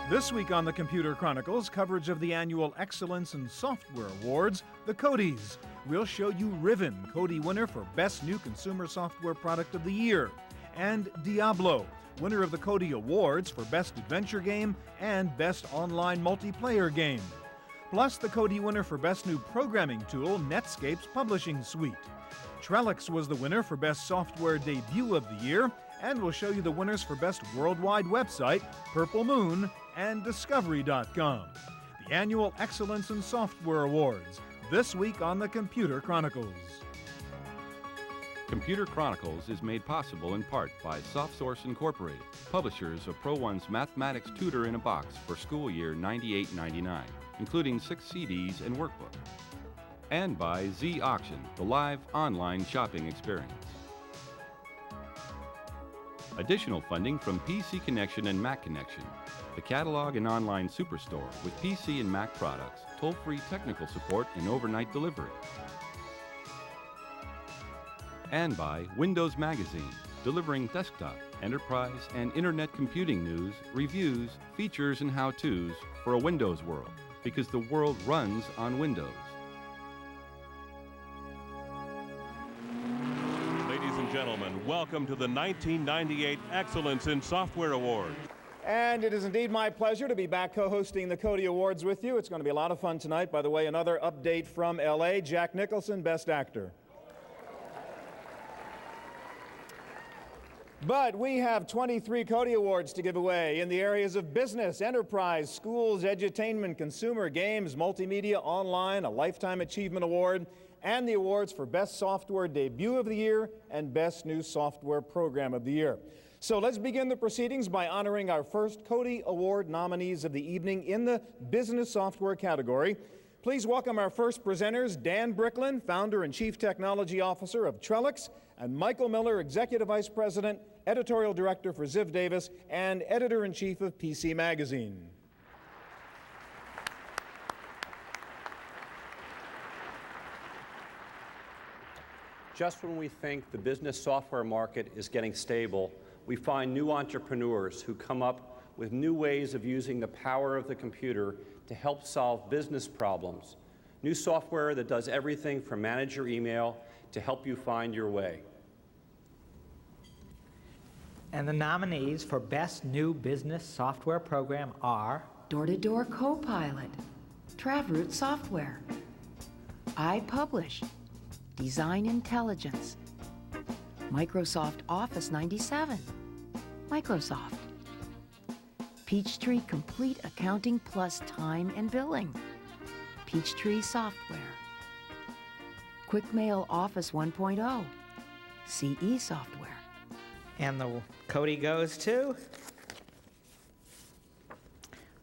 This week on the Computer Chronicles, coverage of the annual Excellence in Software Awards, the Codies. We'll show you Riven, Codie winner for Best New Consumer Software Product of the Year, and Diablo, winner of the Codie Awards for Best Adventure Game and Best Online Multiplayer Game. Plus, the Codie winner for Best New Programming Tool, Netscape's Publishing Suite. Trellix was the winner for Best Software Debut of the Year, and we'll show you the winners for Best Worldwide Website, Purple Moon, and Discovery.com. The annual Excellence in Software Awards, this week on the Computer Chronicles. Computer Chronicles is made possible in part by SoftSource Incorporated, publishers of Pro1's Mathematics Tutor in a Box for school year 98-99, including 6 CDs and workbook. And by Z Auction, the live online shopping experience. Additional funding from PC Connection and Mac Connection, the catalog and online superstore with PC and Mac products, toll-free technical support, and overnight delivery. And by Windows Magazine, delivering desktop, enterprise, and internet computing news, reviews, features, and how-tos for a Windows world, because the world runs on Windows. Ladies and gentlemen, welcome to the 1998 Excellence in Software Award. And it is indeed my pleasure to be back co-hosting the Codie Awards with you. It's going to be a lot of fun tonight. By the way, another update from L.A., Jack Nicholson, Best Actor. But we have 23 Codie Awards to give away in the areas of business, enterprise, schools, edutainment, consumer, games, multimedia, online, a Lifetime Achievement Award, and the awards for Best Software Debut of the Year and Best New Software Program of the Year. So let's begin the proceedings by honoring our first Codie Award nominees of the evening in the business software category. Please welcome our first presenters, Dan Bricklin, founder and chief technology officer of Trellix, and Michael Miller, executive vice president, editorial director for Ziv Davis, and editor-in-chief of PC Magazine. Just when we think the business software market is getting stable, we find new entrepreneurs who come up with new ways of using the power of the computer to help solve business problems. New software that does everything from manage your email to help you find your way. And the nominees for Best New Business Software Program are Door-to-Door Copilot, Travroot Software, iPublish, Design Intelligence, Microsoft Office 97, Microsoft, Peachtree Complete Accounting Plus Time and Billing, Peachtree Software, QuickMail Office 1.0, CE Software. And the Codie goes to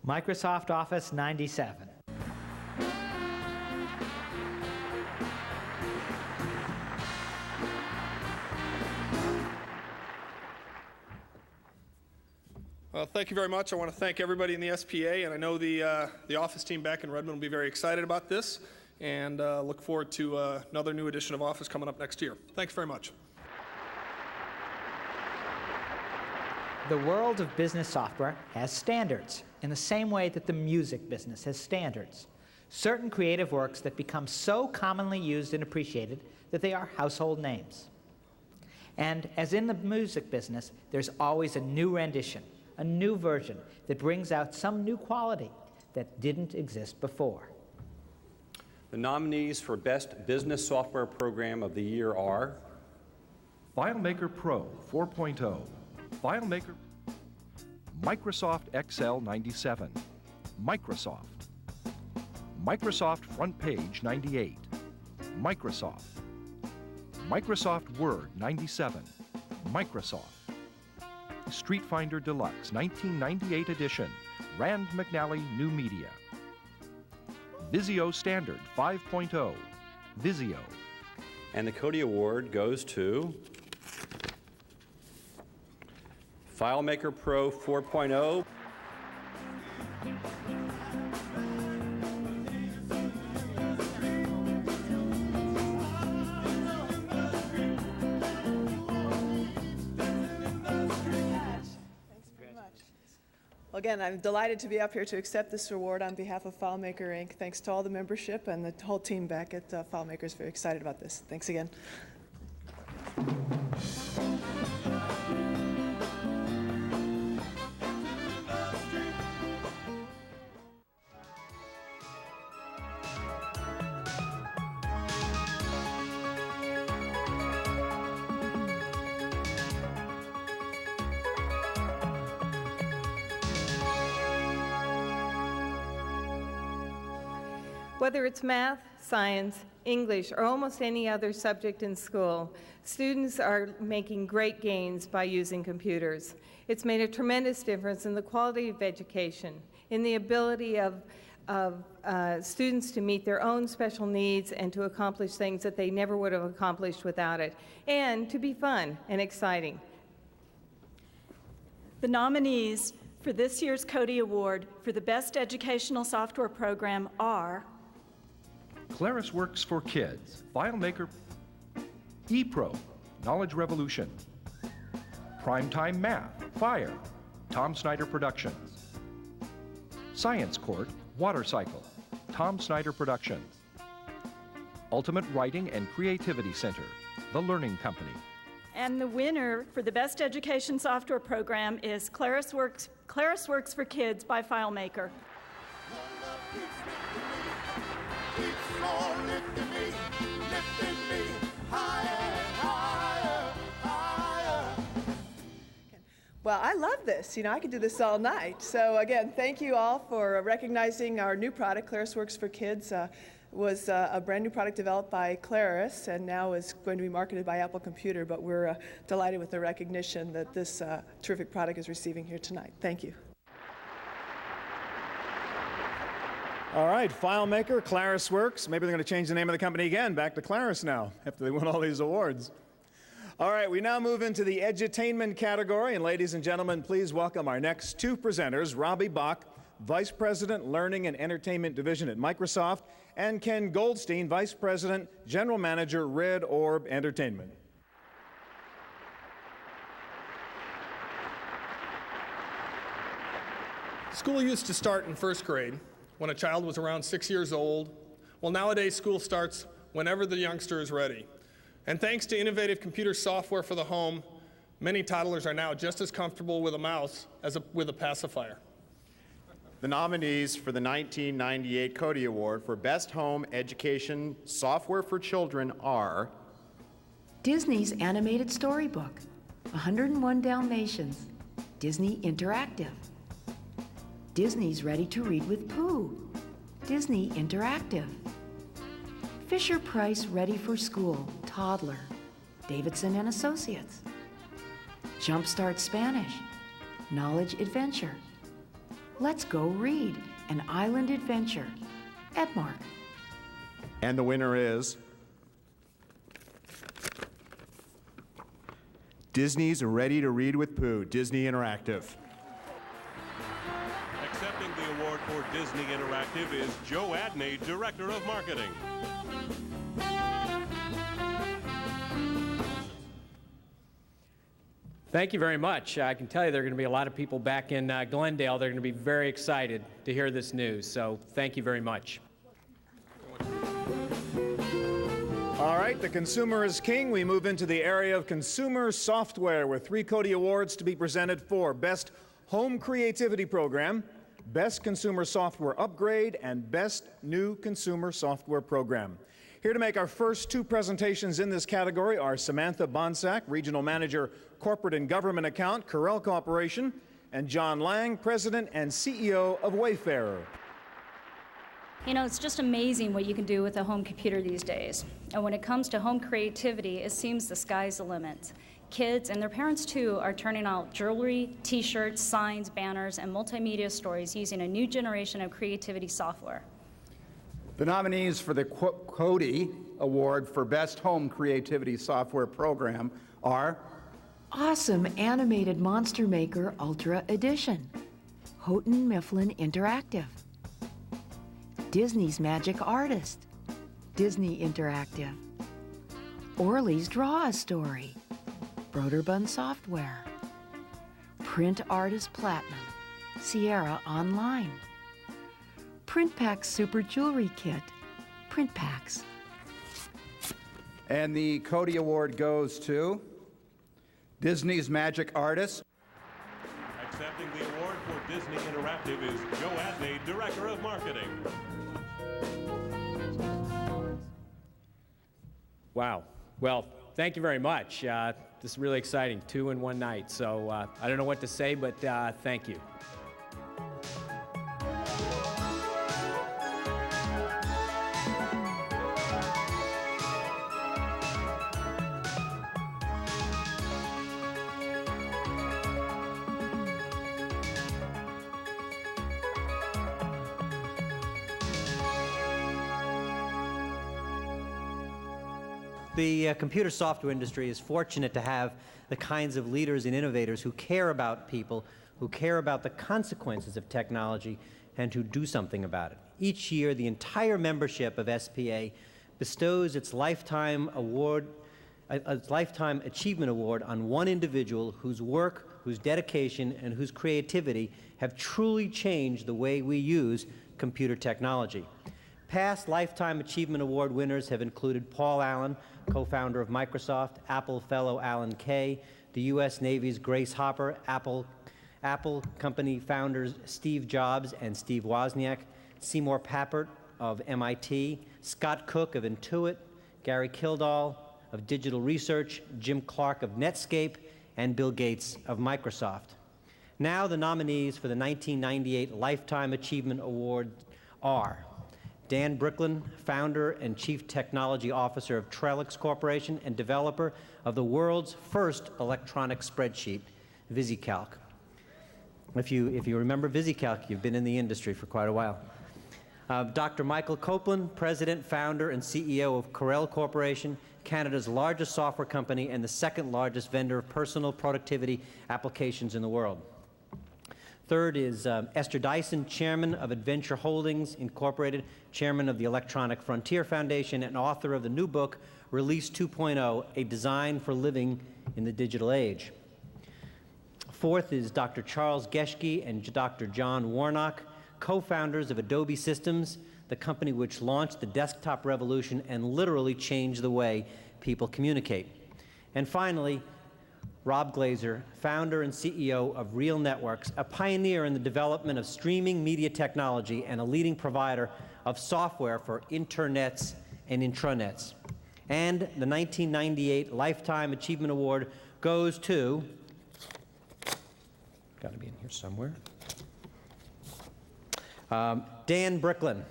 Microsoft Office 97. Well, thank you very much. I want to thank everybody in the SPA, and I know the Office team back in Redmond will be very excited about this, and look forward to another new edition of Office coming up next year. Thanks very much. The world of business software has standards in the same way that the music business has standards. Certain creative works that become so commonly used and appreciated that they are household names. And as in the music business, there's always a new rendition, a new version that brings out some new quality that didn't exist before. The nominees for Best Business Software Program of the Year are FileMaker Pro 4.0, FileMaker, Microsoft Excel 97, Microsoft, Microsoft Front Page 98, Microsoft, Microsoft Word 97, Microsoft, Street Finder Deluxe 1998 edition, Rand McNally New Media, Visio Standard 5.0, Visio. And the Codie Award goes to FileMaker Pro 4.0. Well, again, I'm delighted to be up here to accept this award on behalf of FileMaker Inc. Thanks to all the membership and the whole team back at FileMaker is very excited about this. Thanks again. Whether it's math, science, English, or almost any other subject in school, students are making great gains by using computers. It's made a tremendous difference in the quality of education, in the ability of students to meet their own special needs and to accomplish things that they never would have accomplished without it, and to be fun and exciting. The nominees for this year's Codie Award for the Best Educational Software Program are ClarisWorks for Kids, FileMaker, ePro, Knowledge Revolution, Primetime Math, Fire, Tom Snyder Productions, Science Court, Water Cycle, Tom Snyder Productions, Ultimate Writing and Creativity Center, The Learning Company. And the winner for the Best Education Software Program is ClarisWorks for Kids by FileMaker. Well, I love this. You know, I could do this all night. So again, thank you all for recognizing our new product, ClarisWorks for Kids. Was a brand new product developed by Claris and now is going to be marketed by Apple Computer, but we're delighted with the recognition that this terrific product is receiving here tonight. Thank you. All right, FileMaker, ClarisWorks. Maybe they're going to change the name of the company again, back to Claris now, after they win all these awards. All right, we now move into the edutainment category, and ladies and gentlemen, please welcome our next two presenters, Robbie Bach, Vice President, Learning and Entertainment Division at Microsoft, and Ken Goldstein, Vice President, General Manager, Red Orb Entertainment. School used to start in first grade when a child was around 6 years old. Well, nowadays school starts whenever the youngster is ready. And thanks to innovative computer software for the home, many toddlers are now just as comfortable with a mouse as with a pacifier. The nominees for the 1998 Codie Award for Best Home Education Software for Children are Disney's Animated Storybook, 101 Dalmatians, Disney Interactive, Disney's Ready to Read with Pooh, Disney Interactive, Fisher-Price Ready for School, Toddler, Davidson and Associates, Jumpstart Spanish, Knowledge Adventure, Let's Go Read, an Island Adventure, Edmark. And the winner is Disney's Ready to Read with Pooh, Disney Interactive. Accepting the award for Disney Interactive is Joe Adney, Director of Marketing. Thank you very much. I can tell you there are going to be a lot of people back in Glendale. They're going to be very excited to hear this news. So thank you very much. All right, the consumer is king. We move into the area of consumer software with 3 Codie Awards to be presented for Best Home Creativity Program, Best Consumer Software Upgrade, and Best New Consumer Software Program. Here to make our first 2 presentations in this category are Samantha Bonsack, Regional Manager, Corporate and Government Account, Corel Corporation, and John Lang, President and CEO of Wayfarer. You know, it's just amazing what you can do with a home computer these days. And when it comes to home creativity, it seems the sky's the limit. Kids, and their parents too, are turning out jewelry, t-shirts, signs, banners, and multimedia stories using a new generation of creativity software. The nominees for the Codie Award for Best Home Creativity Software Program are Awesome Animated Monster Maker Ultra Edition. Houghton Mifflin Interactive. Disney's Magic Artist. Disney Interactive. Orly's Draw a Story. Broderbund Software. Print Artist Platinum. Sierra Online. Print Packs Super Jewelry Kit. Print Packs. And the Codie Award goes to Disney's Magic Artist. Accepting the award for Disney Interactive is Joe Adney, Director of Marketing. Wow. Well, thank you very much. This is really exciting, 2 in one night. So I don't know what to say, but thank you. The computer software industry is fortunate to have the kinds of leaders and innovators who care about people, who care about the consequences of technology, and who do something about it. Each year, the entire membership of SPA bestows its Lifetime Achievement Award on one individual whose work, whose dedication, and whose creativity have truly changed the way we use computer technology. Past Lifetime Achievement Award winners have included Paul Allen, co-founder of Microsoft, Apple fellow Alan Kay, the U.S. Navy's Grace Hopper, Apple company founders Steve Jobs and Steve Wozniak, Seymour Papert of MIT, Scott Cook of Intuit, Gary Kildall of Digital Research, Jim Clark of Netscape, and Bill Gates of Microsoft. Now the nominees for the 1998 Lifetime Achievement Award are Dan Bricklin, founder and chief technology officer of Trellix Corporation and developer of the world's first electronic spreadsheet, VisiCalc. If you remember VisiCalc, you've been in the industry for quite a while. Dr. Michael Copeland, president, founder, and CEO of Corel Corporation, Canada's largest software company and the second largest vendor of personal productivity applications in the world. Third is Esther Dyson, chairman of Adventure Holdings Incorporated, chairman of the Electronic Frontier Foundation, and author of the new book, Release 2.0, A Design for Living in the Digital Age. Fourth is Dr. Charles Geschke and Dr. John Warnock, co-founders of Adobe Systems, the company which launched the desktop revolution and literally changed the way people communicate. And finally, Rob Glazer, founder and CEO of Real Networks, a pioneer in the development of streaming media technology and a leading provider of software for internets and intranets. And the 1998 Lifetime Achievement Award goes to, got to be in here somewhere, Dan Bricklin.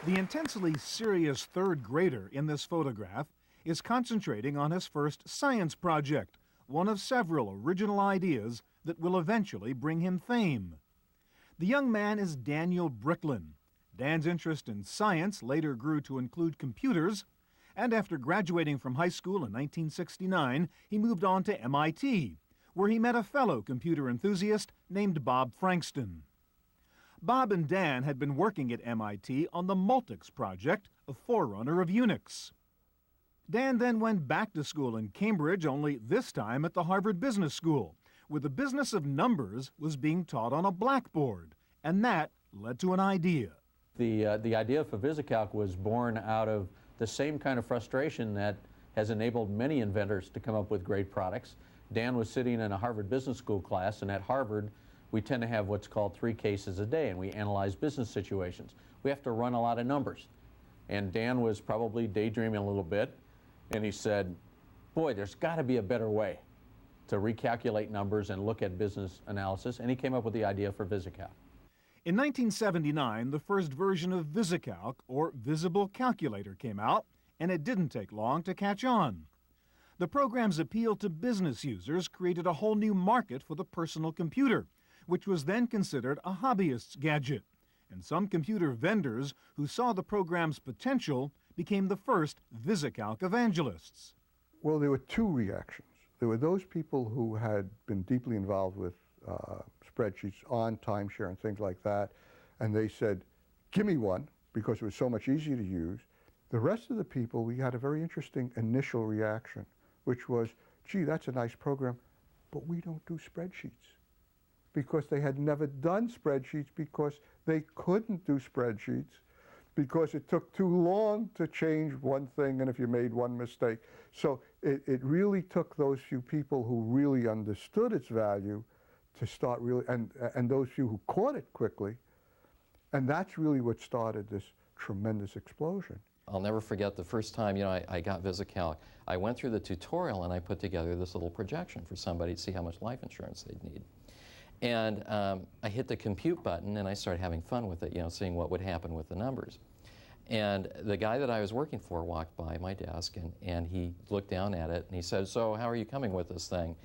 The intensely serious third grader in this photograph is concentrating on his first science project, one of several original ideas that will eventually bring him fame. The young man is Daniel Bricklin. Dan's interest in science later grew to include computers, and after graduating from high school in 1969, he moved on to MIT, where he met a fellow computer enthusiast named Bob Frankston. Bob and Dan had been working at MIT on the Multics project, a forerunner of Unix. Dan then went back to school in Cambridge, only this time at the Harvard Business School, where the business of numbers was being taught on a blackboard, and that led to an idea. The idea for VisiCalc was born out of the same kind of frustration that has enabled many inventors to come up with great products. Dan was sitting in a Harvard Business School class, and at Harvard, we tend to have what's called 3 cases a day, and we analyze business situations. We have to run a lot of numbers. And Dan was probably daydreaming a little bit, and he said, boy, there's got to be a better way to recalculate numbers and look at business analysis, and he came up with the idea for VisiCalc. In 1979, the first version of VisiCalc, or Visible Calculator, came out, and it didn't take long to catch on. The program's appeal to business users created a whole new market for the personal computer, which was then considered a hobbyist's gadget. And some computer vendors who saw the program's potential became the first VisiCalc evangelists. Well, there were two reactions. There were those people who had been deeply involved with spreadsheets on timeshare and things like that, and they said, give me one, because it was so much easier to use. The rest of the people, we had a very interesting initial reaction, which was, gee, that's a nice program, but we don't do spreadsheets. Because they had never done spreadsheets, because they couldn't do spreadsheets, because it took too long to change one thing, and if you made one mistake. So it really took those few people who really understood its value to start really, and those few who caught it quickly, and that's really what started this tremendous explosion. I'll never forget the first time, I got VisiCalc. I went through the tutorial and I put together this little projection for somebody to see how much life insurance they'd need. And I hit the compute button and I started having fun with it, seeing what would happen with the numbers. And the guy that I was working for walked by my desk and he looked down at it and he said, so how are you coming with this thing?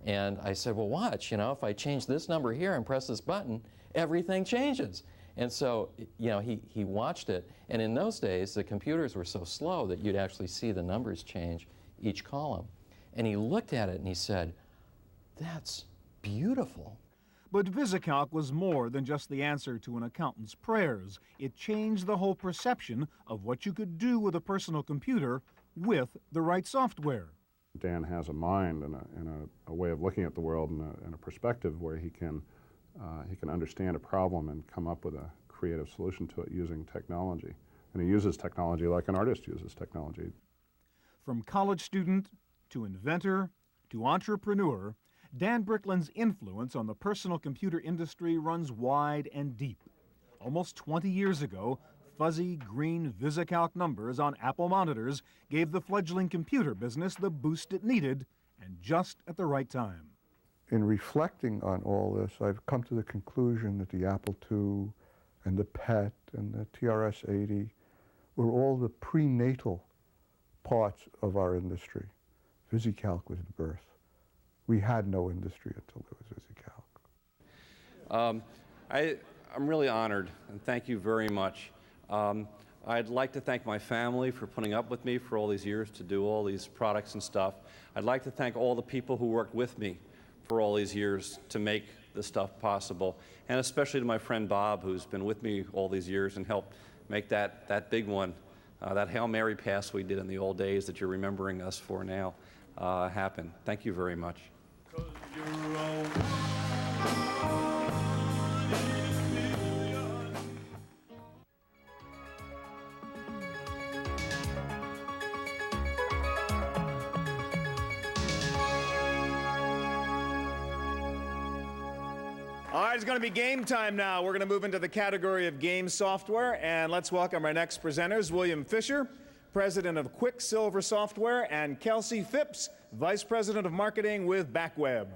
And I said, well, watch, if I change this number here and press this button, everything changes. And so, he watched it, and in those days, the computers were so slow that you'd actually see the numbers change each column. And he looked at it and he said, that's beautiful. But VisiCalc was more than just the answer to an accountant's prayers. It changed the whole perception of what you could do with a personal computer with the right software. Dan has a mind and a way of looking at the world and a perspective where he can understand a problem and come up with a creative solution to it using technology. And he uses technology like an artist uses technology. From college student to inventor to entrepreneur, Dan Brickland's influence on the personal computer industry runs wide and deep. Almost 20 years ago, fuzzy green VisiCalc numbers on Apple monitors gave the fledgling computer business the boost it needed, and just at the right time. In reflecting on all this, I've come to the conclusion that the Apple II and the PET and the TRS-80 were all the prenatal parts of our industry. VisiCalc was at birth. We had no industry until there was VisiCalc. I'm really honored, and thank you very much. I'd like to thank my family for putting up with me for all these years to do all these products and stuff. I'd like to thank all the people who worked with me for all these years to make this stuff possible, and especially to my friend Bob, who's been with me all these years and helped make that big one, that Hail Mary pass we did in the old days that you're remembering us for now, happen. Thank you very much. All right, it's going to be game time now. We're going to move into the category of game software, and let's welcome our next presenters, William Fisher, President of Quicksilver Software, and Kelsey Phipps, Vice President of Marketing with BackWeb.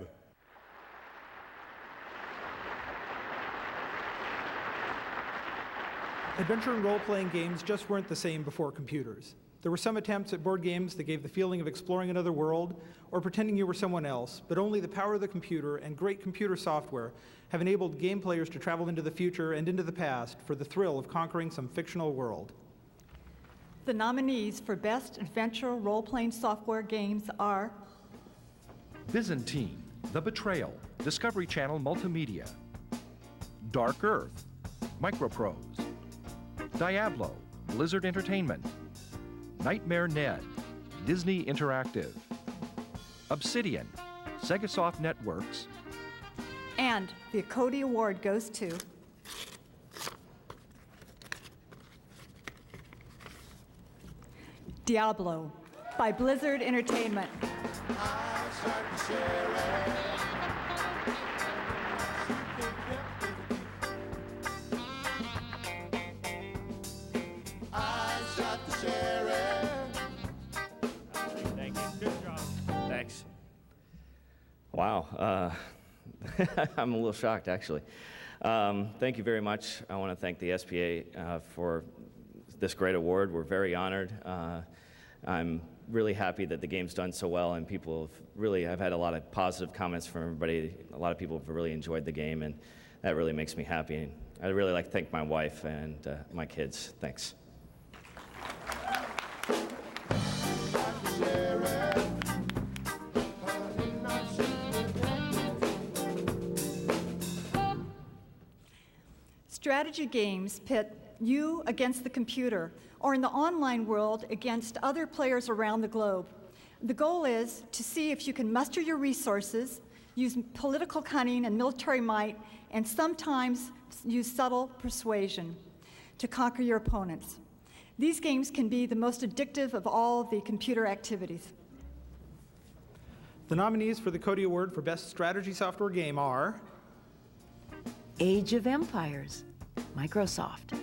Adventure and role-playing games just weren't the same before computers. There were some attempts at board games that gave the feeling of exploring another world or pretending you were someone else, but only the power of the computer and great computer software have enabled game players to travel into the future and into the past for the thrill of conquering some fictional world. The nominees for Best Adventure Role-Playing Software Games are Byzantine, The Betrayal, Discovery Channel Multimedia. Dark Earth, Microprose. Diablo, Blizzard Entertainment. Nightmare Ned, Disney Interactive. Obsidian, Segasoft Networks. And the Codie Award goes to Diablo by Blizzard Entertainment. Thank you. Good job. Thanks. Wow. I'm a little shocked, actually. Thank you very much. I want to thank the SPA for this great award. We're very honored. I'm really happy that the game's done so well, and people have really, I've had a lot of positive comments from everybody. A lot of people have really enjoyed the game, and that really makes me happy. And I'd really like to thank my wife and my kids. Thanks. Strategy games pit you against the computer, or in the online world against other players around the globe. The goal is to see if you can muster your resources, use political cunning and military might, and sometimes use subtle persuasion to conquer your opponents. These games can be the most addictive of all the computer activities. The nominees for the Codie Award for Best Strategy Software Game are Age of Empires, Microsoft.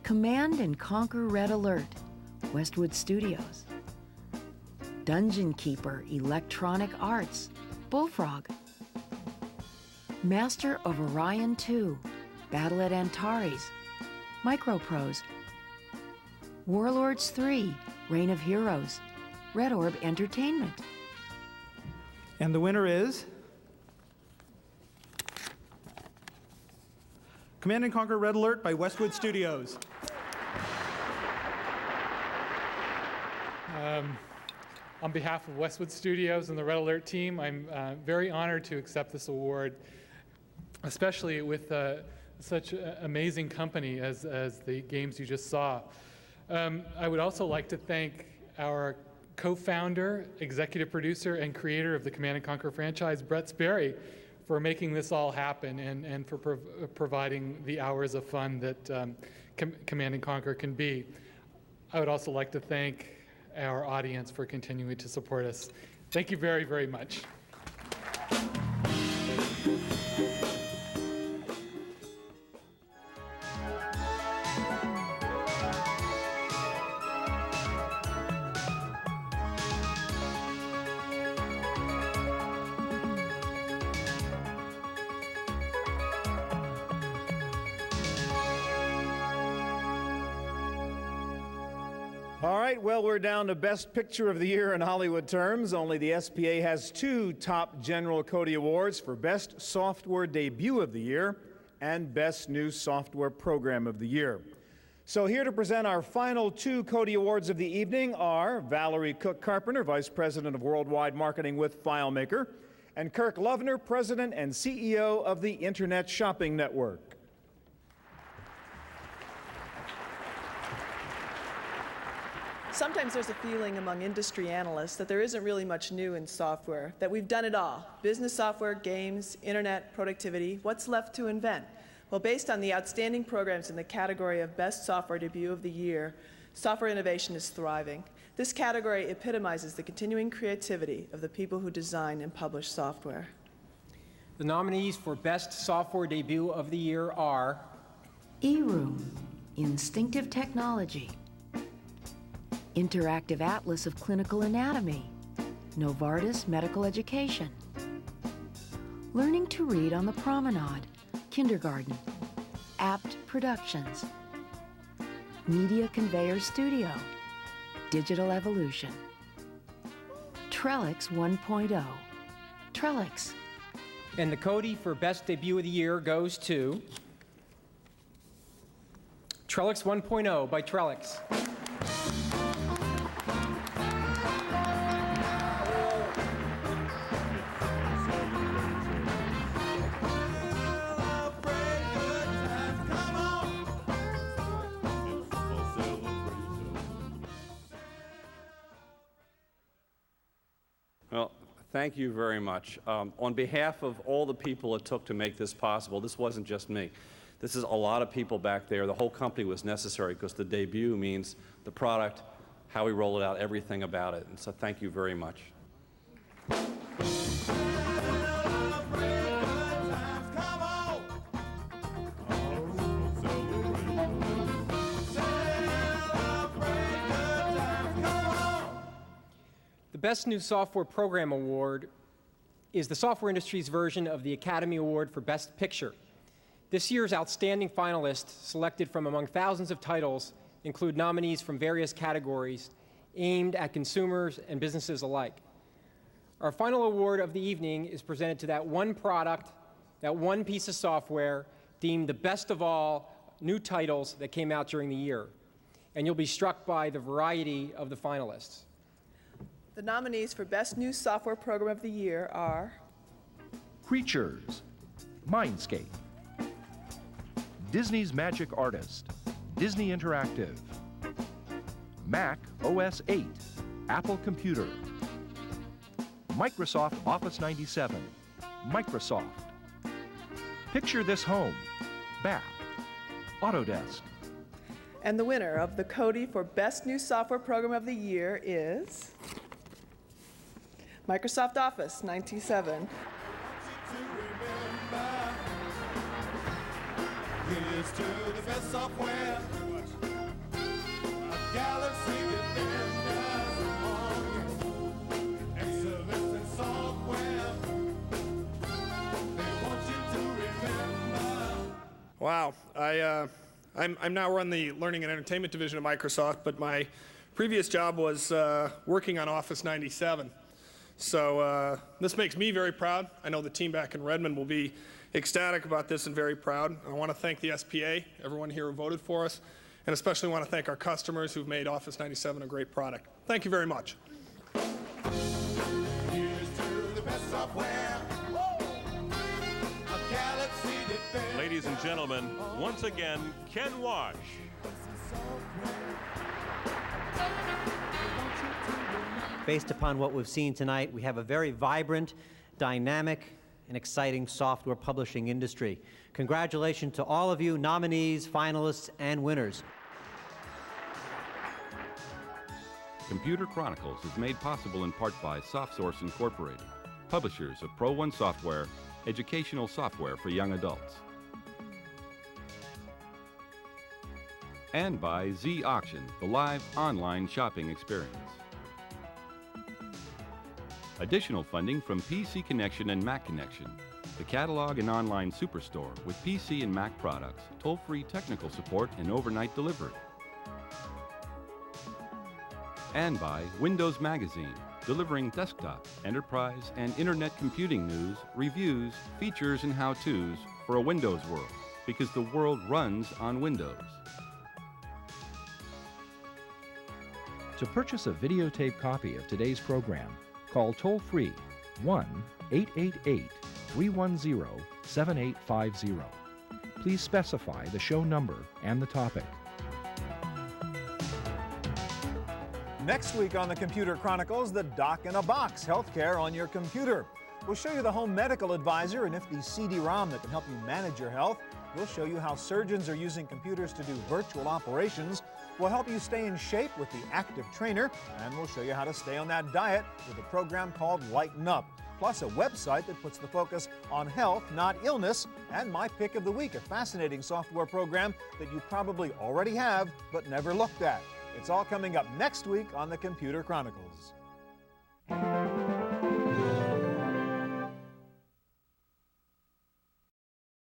Command and Conquer Red Alert, Westwood Studios. Dungeon Keeper Electronic Arts, Bullfrog. Master of Orion 2, Battle at Antares, Microprose. Warlords 3, Reign of Heroes, Red Orb Entertainment. And the winner is Command & Conquer Red Alert by Westwood Studios. On behalf of Westwood Studios and the Red Alert team, I'm very honored to accept this award, especially with such an amazing company as the games you just saw. I would also like to thank our co-founder, executive producer, and creator of the Command & Conquer franchise, Brett Sperry, for making this all happen and for providing the hours of fun that Command & Conquer can be. I would also like to thank our audience for continuing to support us. Thank you very, very much. All right, well, we're down to Best Picture of the Year in Hollywood terms. Only the SPA has 2 top general Codie Awards for Best Software Debut of the Year and Best New Software Program of the Year. So here to present our final 2 Codie Awards of the evening are Valerie Cook-Carpenter, Vice President of Worldwide Marketing with FileMaker, and Kirk Lovener, President and CEO of the Internet Shopping Network. Sometimes there's a feeling among industry analysts that there isn't really much new in software, that we've done it all. Business software, games, internet, productivity. What's left to invent? Well, based on the outstanding programs in the category of Best Software Debut of the Year, software innovation is thriving. This category epitomizes the continuing creativity of the people who design and publish software. The nominees for Best Software Debut of the Year are eRoom, Instinctive Technology. Interactive Atlas of Clinical Anatomy, Novartis Medical Education. Learning to Read on the Promenade, Kindergarten, Apt Productions. Media Conveyor Studio, Digital Evolution. Trellix 1.0, Trellix. And the Codie for Best Debut of the Year goes to Trellix 1.0 by Trellix. Well, thank you very much. On behalf of all the people it took to make this possible, this wasn't just me. This is a lot of people back there. The whole company was necessary because the debut means the product, how we roll it out, everything about it. And so thank you very much. The Best New Software Program Award is the software industry's version of the Academy Award for Best Picture. This year's outstanding finalists, selected from among thousands of titles, include nominees from various categories aimed at consumers and businesses alike. Our final award of the evening is presented to that one product, that one piece of software deemed the best of all new titles that came out during the year. And you'll be struck by the variety of the finalists. The nominees for Best New Software Program of the Year are Creatures, Mindscape. Disney's Magic Artist, Disney Interactive, Mac OS 8, Apple Computer, Microsoft Office 97, Microsoft, Picture This Home, Bath, Autodesk. And the winner of the Codie for Best New Software Program of the Year is Microsoft Office 97. Here's to the best software. A galaxy defenders among excellence in software. They want you to remember. Wow. I'm now run the Learning and Entertainment Division of Microsoft, but my previous job was working on Office 97. So this makes me very proud. I know the team back in Redmond will be ecstatic about this and very proud. I want to thank the SPA, everyone here who voted for us, and especially want to thank our customers who've made Office 97 a great product. Thank you very much. Here's to the best software. A galaxy defenders. Ladies and gentlemen, once again, Ken Wash. Based upon what we've seen tonight, we have a very vibrant, dynamic, and exciting software publishing industry. Congratulations to all of you nominees, finalists, and winners. Computer Chronicles is made possible in part by SoftSource Incorporated, publishers of Pro1 software, educational software for young adults. And by Z Auction, the live online shopping experience. Additional funding from PC Connection and Mac Connection, the catalog and online superstore with PC and Mac products, toll-free technical support, and overnight delivery. And by Windows Magazine, delivering desktop, enterprise, and internet computing news, reviews, features, and how-tos for a Windows world, because the world runs on Windows. To purchase a videotape copy of today's program, call toll-free 1-888-310-7850. Please specify the show number and the topic. Next week on the Computer Chronicles, the Doc in a Box, healthcare on your computer. We'll show you the home medical advisor and Nifty CD-ROM that can help you manage your health. We'll show you how surgeons are using computers to do virtual operations. We'll help you stay in shape with the Active Trainer, and we'll show you how to stay on that diet with a program called Lighten Up, plus a website that puts the focus on health, not illness, and my pick of the week, a fascinating software program that you probably already have but never looked at. It's all coming up next week on the Computer Chronicles.